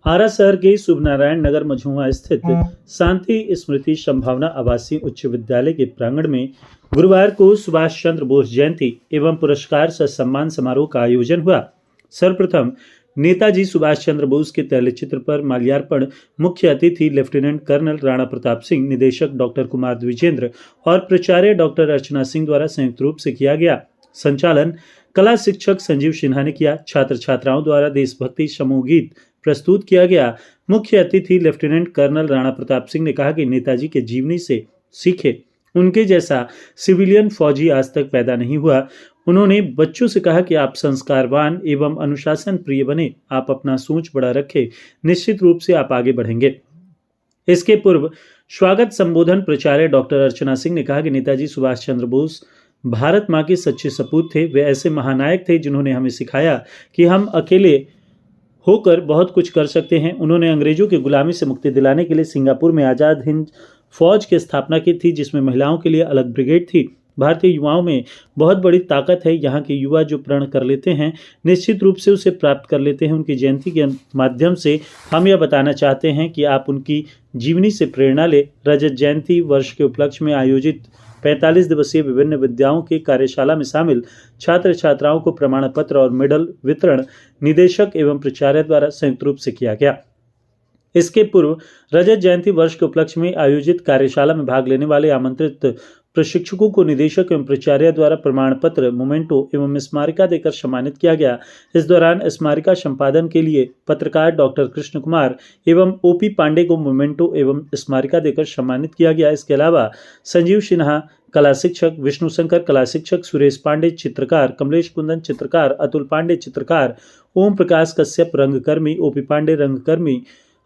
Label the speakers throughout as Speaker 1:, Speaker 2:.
Speaker 1: आरा शहर के शुभनारायण नगर मझुआ स्थित शांति स्मृति संभावना आवासीय उच्च विद्यालय के प्रांगण में गुरुवार को सुभाष चंद्र बोस जयंती एवं पुरस्कार सह सम्मान समारोह का आयोजन हुआ। सर्वप्रथम नेताजी सुभाष चंद्र बोस के तैलचित्र पर माल्यार्पण मुख्य अतिथि लेफ्टिनेंट कर्नल राणा प्रताप सिंह, निदेशक डॉक्टर कुमार द्विजेंद्र और प्राचार्य डॉक्टर अर्चना सिंह द्वारा संयुक्त रूप से किया गया। संचालन कला शिक्षक संजीव सिन्हा ने किया। छात्र छात्राओं द्वारा देशभक्ति समूह गीत प्रस्तुत किया गया। मुख्य अतिथि लेफ्टिनेंट कर्नल राणा प्रताप सिंह ने कहा कि नेताजी के जीवनी से सीखे, उनके जैसा सिविलियन फौजी आज तक पैदा नहीं हुआ। उन्होंने बच्चों से कहा कि आप संस्कारवान एवं अनुशासन प्रिय बने, आप अपना सोच बड़ा रखें, निश्चित रूप से आप आगे बढ़ेंगे। इसके पूर्व स्वागत संबोधन प्राचार्य डॉक्टर अर्चना सिंह ने कहा कि नेताजी सुभाष चंद्र बोस भारत माँ के सच्चे सपूत थे। वे ऐसे महानायक थे जिन्होंने हमें सिखाया कि हम अकेले होकर बहुत कुछ कर सकते हैं। उन्होंने अंग्रेजों की गुलामी से मुक्ति दिलाने के लिए सिंगापुर में आज़ाद हिंद फौज की स्थापना की थी, जिसमें महिलाओं के लिए अलग ब्रिगेड थी। भारतीय युवाओं में बहुत बड़ी ताकत है। यहाँ के युवा जो प्रण कर लेते हैं निश्चित रूप से उसे प्राप्त कर लेते हैं। उनकी जयंती के माध्यम से हम यह बताना चाहते हैं कि आप उनकी जीवनी से प्रेरणा ले। रजत जयंती वर्ष के उपलक्ष्य में आयोजित 45 दिवसीय विभिन्न विद्याओं की कार्यशाला में शामिल छात्र छात्राओं को प्रमाण पत्र और मेडल वितरण निदेशक एवं प्राचार्य द्वारा संयुक्त रूप से किया गया। इसके पूर्व रजत जयंती वर्ष के उपलक्ष्य में आयोजित कार्यशाला में भाग लेने वाले आमंत्रित प्रशिक्षकों को निदेशक एवं प्राचार्य द्वारा प्रमाण पत्र, मोमेंटो एवं स्मारिका देकर सम्मानित किया गया। इस दौरान स्मारिका संपादन के लिए पत्रकार डॉक्टर कृष्ण कुमार एवं ओपी पांडे को मोमेंटो एवं स्मारिका देकर सम्मानित किया गया। इसके अलावा संजीव सिन्हा कला शिक्षक, विष्णु शंकर कला शिक्षक, सुरेश पांडे चित्रकार, कमलेश कुंदन चित्रकार, अतुल पांडे चित्रकार, ओम प्रकाश कश्यप रंगकर्मी, ओपी पांडे रंगकर्मी,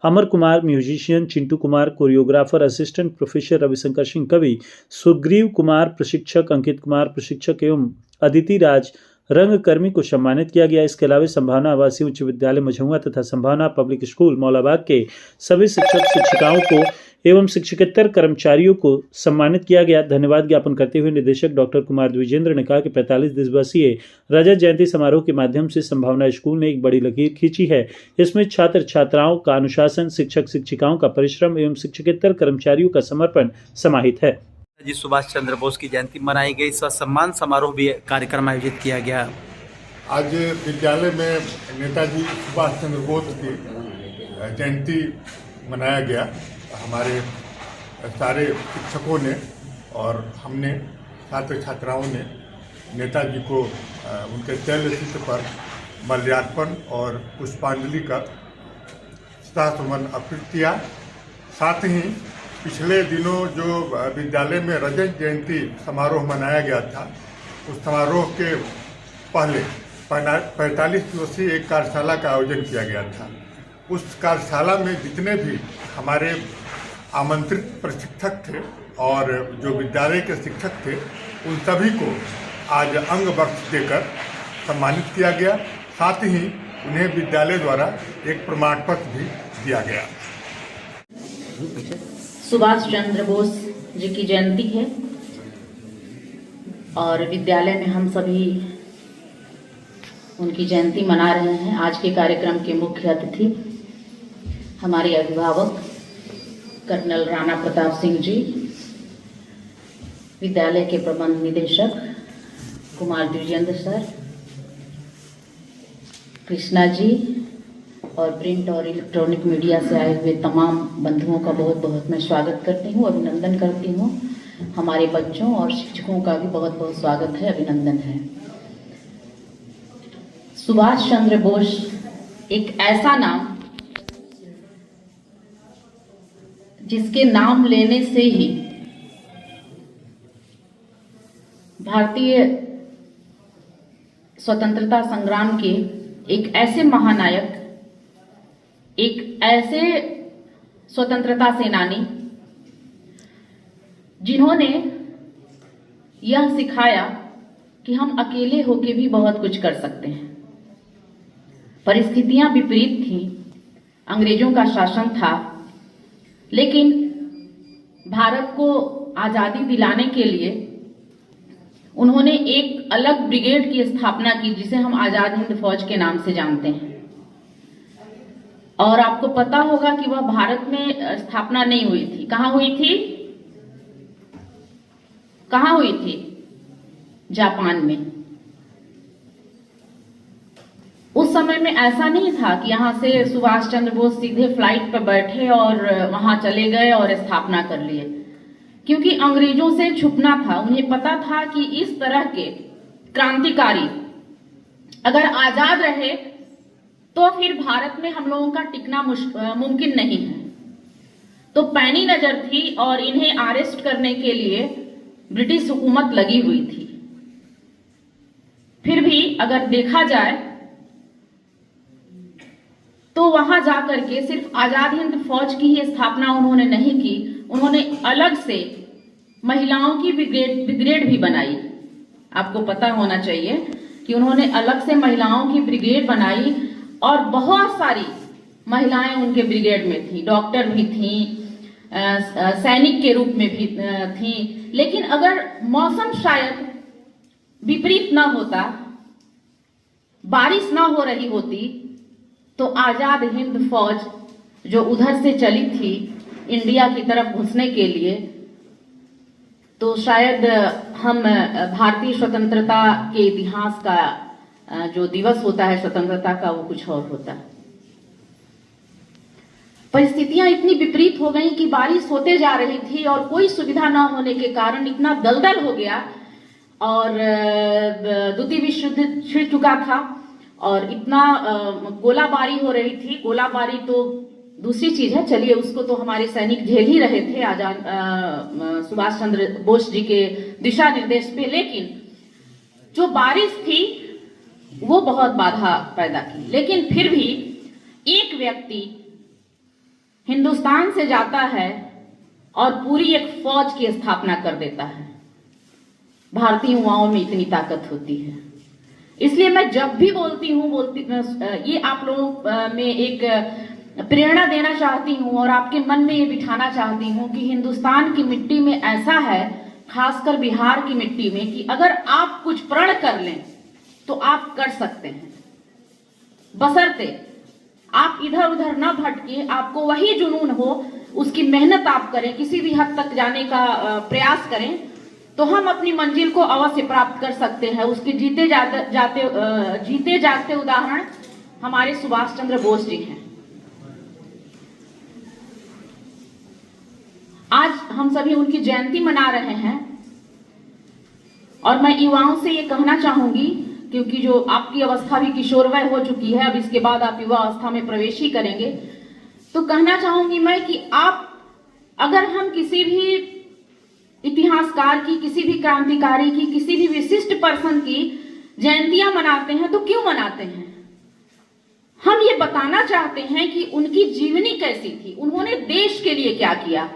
Speaker 1: Amar Kumar musician, Chintu Kumar choreographer, assistant professor Ravishankar Singh कवि, सुग्रीव कुमार प्रशिक्षक, अंकित कुमार प्रशिक्षक एवं अदिति राज रंगकर्मी को सम्मानित किया गया। इसके अलावा संभावना आवासीय उच्च विद्यालय मझुआ तथा संभावना पब्लिक स्कूल मौलाबाग के सभी शिक्षक शिक्षिकाओं को एवं शिक्षकेतर कर्मचारियों को सम्मानित किया गया। धन्यवाद ज्ञापन करते हुए निदेशक डॉक्टर कुमार द्विजेंद्र ने कहा कि 45 दिवसीय रजत जयंती समारोह के माध्यम से संभावना स्कूल ने एक बड़ी लकीर खींची है। इसमें छात्र छात्राओं का अनुशासन, शिक्षक शिक्षिकाओं का परिश्रम एवं शिक्षकेतर कर्मचारियों का समर्पण समाहित है।
Speaker 2: जी सुभाष चंद्र बोस की जयंती मनाई गई। इस सम्मान समारोह भी कार्यक्रम आयोजित किया गया।
Speaker 3: आज विद्यालय में नेताजी सुभाष चंद्र बोस की जयंती मनाया गया। हमारे सारे शिक्षकों ने और हमने छात्र छात्राओं ने नेताजी को उनके तैलचित्र पर माल्यार्पण और पुष्पांजलि कर श्रद्धासुमन अर्पित किया। साथ ही पिछले दिनों जो विद्यालय में रजत जयंती समारोह मनाया गया था, उस समारोह के पहले 45 दिवसीय एक कार्यशाला का आयोजन किया गया था। उस कार्यशाला में जितने भी हमारे आमंत्रित प्रशिक्षक थे और जो विद्यालय के शिक्षक थे, उन सभी को आज अंग बख्श देकर सम्मानित किया गया। साथ ही उन्हें विद्यालय द्वारा एक प्रमाण पत्र भी दिया गया।
Speaker 4: सुभाष चंद्र बोस जी की जयंती है और विद्यालय में हम सभी उनकी जयंती मना रहे हैं। आज के कार्यक्रम के मुख्य अतिथि हमारे अभिभावक कर्नल राणा प्रताप सिंह जी, विद्यालय के प्रबंध निदेशक कुमार द्विजेंद्र सर, कृष्णा जी और प्रिंट और इलेक्ट्रॉनिक मीडिया से आए हुए तमाम बंधुओं का बहुत बहुत मैं स्वागत करती हूँ, अभिनंदन करती हूँ। हमारे बच्चों और शिक्षकों का भी बहुत बहुत स्वागत है, अभिनंदन है। सुभाष चंद्र बोस एक ऐसा नाम जिसके नाम लेने से ही भारतीय स्वतंत्रता संग्राम के एक ऐसे महानायक, एक ऐसे स्वतंत्रता सेनानी जिन्होंने यह सिखाया कि हम अकेले होकर भी बहुत कुछ कर सकते हैं। परिस्थितियां विपरीत थीं, अंग्रेजों का शासन था, लेकिन भारत को आजादी दिलाने के लिए उन्होंने एक अलग ब्रिगेड की स्थापना की, जिसे हम आजाद हिंद फौज के नाम से जानते हैं। और आपको पता होगा कि वह भारत में स्थापना नहीं हुई थी। कहाँ हुई थी? कहाँ हुई थी? जापान में। उस समय में ऐसा नहीं था कि यहाँ से सुभाष चंद्र बोस सीधे फ्लाइट पर बैठे और वहां चले गए और स्थापना कर लिए, क्योंकि अंग्रेजों से छुपना था। उन्हें पता था कि इस तरह के क्रांतिकारी अगर आजाद रहे तो फिर भारत में हम लोगों का टिकना मुमकिन नहीं है। तो पैनी नजर थी और इन्हें अरेस्ट करने के लिए ब्रिटिश हुकूमत लगी हुई थी। फिर भी अगर देखा जाए तो वहां जाकर के सिर्फ आजाद हिंद फौज की ही स्थापना उन्होंने नहीं की, उन्होंने अलग से महिलाओं की ब्रिगेड भी बनाई। आपको पता होना चाहिए कि उन्होंने अलग से महिलाओं की ब्रिगेड बनाई और बहुत सारी महिलाएं उनके ब्रिगेड में थी। डॉक्टर भी थी, सैनिक के रूप में भी थी। लेकिन अगर मौसम शायद विपरीत ना होता, बारिश ना हो रही होती, तो आजाद हिंद फौज जो उधर से चली थी इंडिया की तरफ घुसने के लिए, तो शायद हम भारतीय स्वतंत्रता के इतिहास का जो दिवस होता है स्वतंत्रता का, वो कुछ और होता। परिस्थितियां इतनी विपरीत हो गई कि बारिश होते जा रही थी और कोई सुविधा न होने के कारण इतना दलदल हो गया और द्वितीय विश्व युद्ध छिड़ चुका था और इतना गोलाबारी हो रही थी। गोलाबारी तो दूसरी चीज है, चलिए उसको तो हमारे सैनिक झेल ही रहे थे आजाद सुभाष चंद्र बोस जी के दिशा निर्देश पे, लेकिन जो बारिश थी वो बहुत बाधा पैदा की। लेकिन फिर भी एक व्यक्ति हिंदुस्तान से जाता है और पूरी एक फौज की स्थापना कर देता है। भारतीय युवाओं में इतनी ताकत होती है। इसलिए मैं जब भी बोलती हूँ ये आप लोगों में एक प्रेरणा देना चाहती हूँ और आपके मन में ये बिठाना चाहती हूँ कि हिंदुस्तान की मिट्टी में ऐसा है, खासकर बिहार की मिट्टी में, कि अगर आप कुछ प्रण कर लें तो आप कर सकते हैं, बशर्ते आप इधर उधर न भटके, आपको वही जुनून हो, उसकी मेहनत आप करें, किसी भी हद तक जाने का प्रयास करें, तो हम अपनी मंजिल को अवश्य प्राप्त कर सकते हैं। उसके जीते जागते उदाहरण हमारे सुभाष चंद्र बोस जी हैं। आज हम सभी उनकी जयंती मना रहे हैं और मैं युवाओं से ये कहना चाहूंगी, क्योंकि जो आपकी अवस्था भी किशोरवय हो चुकी है, अब इसके बाद आप युवा अवस्था में प्रवेश ही करेंगे, तो कहना चाहूंगी मैं कि आप, अगर हम किसी भी इतिहासकार की, किसी भी क्रांतिकारी की, किसी भी विशिष्ट पर्सन की जयंतियां मनाते हैं तो क्यों मनाते हैं? हम ये बताना चाहते हैं कि उनकी जीवनी कैसी थी, उन्होंने देश के लिए क्या किया,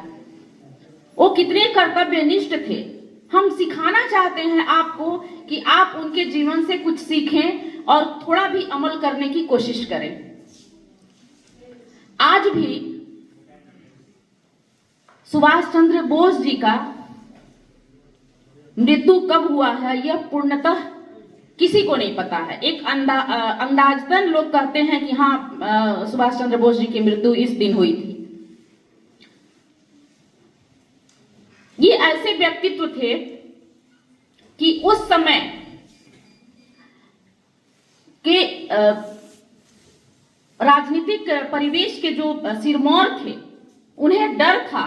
Speaker 4: वो कितने कर्तव्यनिष्ठ थे। हम सिखाना चाहते हैं आपको कि आप उनके जीवन से कुछ सीखें और थोड़ा भी अमल करने की कोशिश करें। आज भी सुभाष चंद्र बोस जी का मृत्यु कब हुआ है यह पूर्णतः किसी को नहीं पता है। एक अंदाजतन लोग कहते हैं कि हाँ, सुभाष चंद्र बोस जी की मृत्यु इस दिन हुई थी। ये ऐसे व्यक्तित्व थे कि उस समय के राजनीतिक परिवेश के जो सिरमौर थे, उन्हें डर था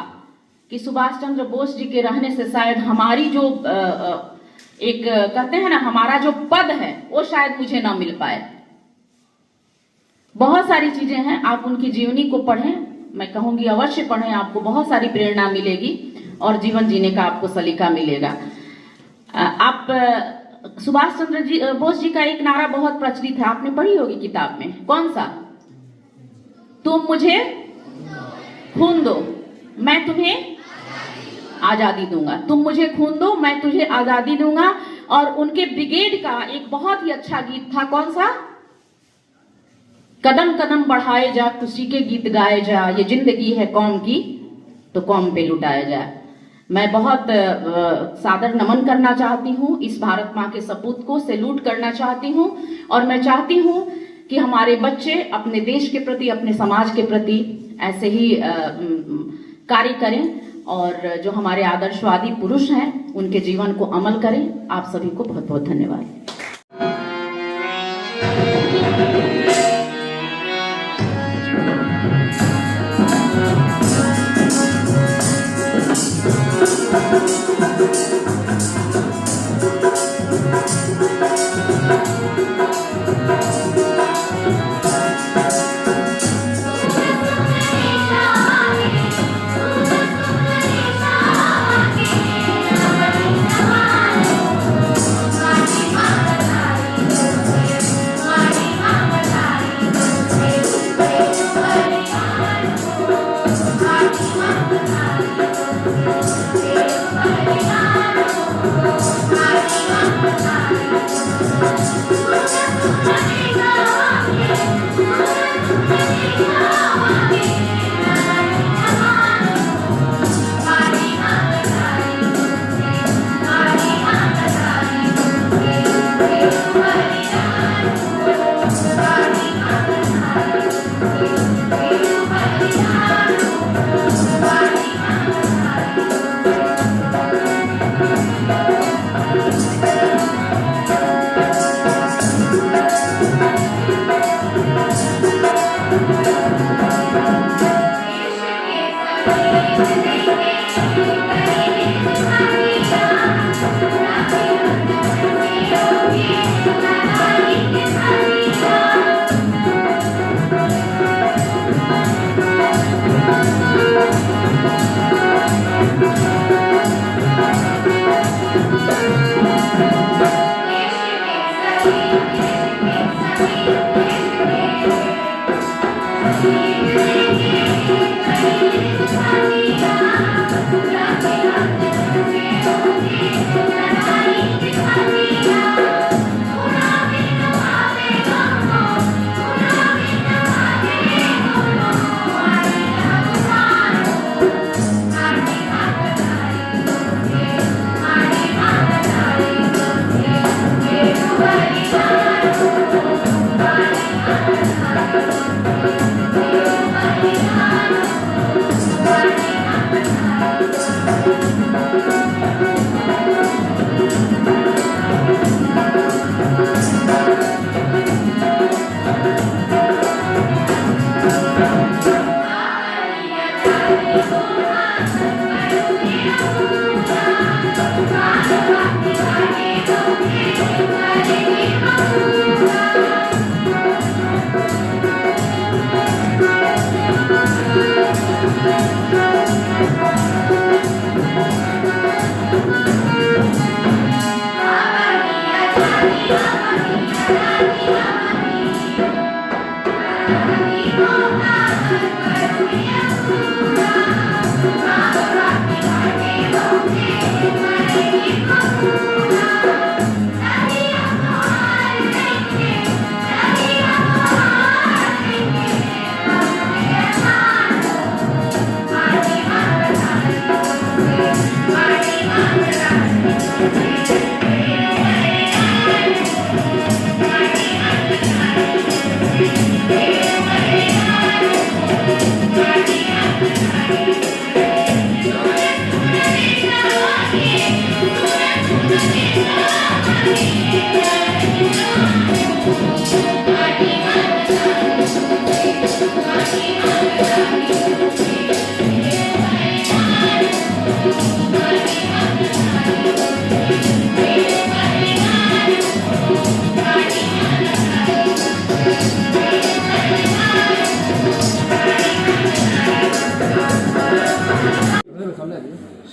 Speaker 4: कि सुभाष चंद्र बोस जी के रहने से शायद हमारी जो एक कहते हैं ना, हमारा जो पद है वो शायद मुझे ना मिल पाए। बहुत सारी चीजें हैं, आप उनकी जीवनी को पढ़ें, मैं कहूंगी अवश्य पढ़ें, आपको बहुत सारी प्रेरणा मिलेगी और जीवन जीने का आपको सलीका मिलेगा। आप सुभाष चंद्र बोस जी का एक नारा बहुत प्रचलित है, आपने पढ़ी होगी किताब में, कौन सा? तुम मुझे खून दो, मैं तुम्हें आजादी दूंगा। तुम मुझे खून दो, मैं तुझे आजादी दूंगा। और उनके ब्रिगेड का एक बहुत ही अच्छा गीत था, कौन सा? कदम कदम बढ़ाए जा, खुशी के गीत गाए जा, ये जिंदगी है कौम की तो कौम पे लुटाया जाए। मैं बहुत सादर नमन करना चाहती हूँ इस भारत माँ के सपूत को, सैल्यूट करना चाहती हूँ और मैं चाहती हूँ कि हमारे बच्चे अपने देश के प्रति, अपने समाज के प्रति ऐसे ही कार्य करें और जो हमारे आदर्शवादी पुरुष हैं उनके जीवन को अमल करें। आप सभी को बहुत बहुत धन्यवाद।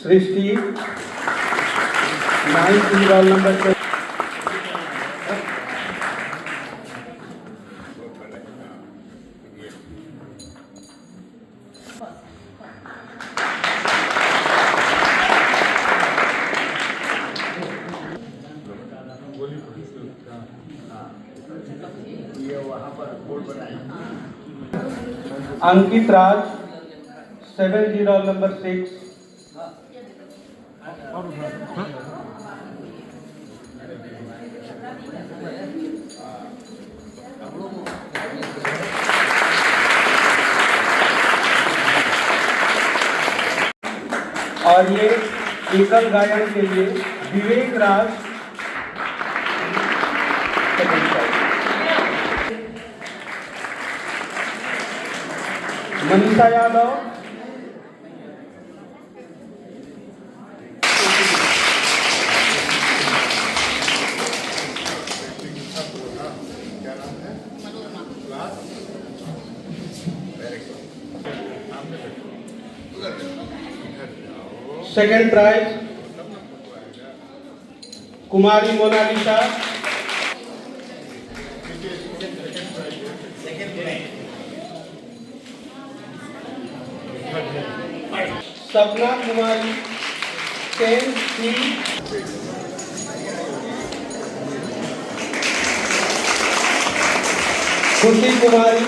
Speaker 5: सृष्टि 9 roll number 7. अंकित राज 7 roll number 6. और ये एकल गायन के लिए Vivek Raj second prize, Manisha Yadav second prize, Kumari Monalisa Sapna Kumari Sen सी, खुशी कुमारी,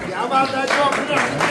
Speaker 3: क्या बात है जो अपना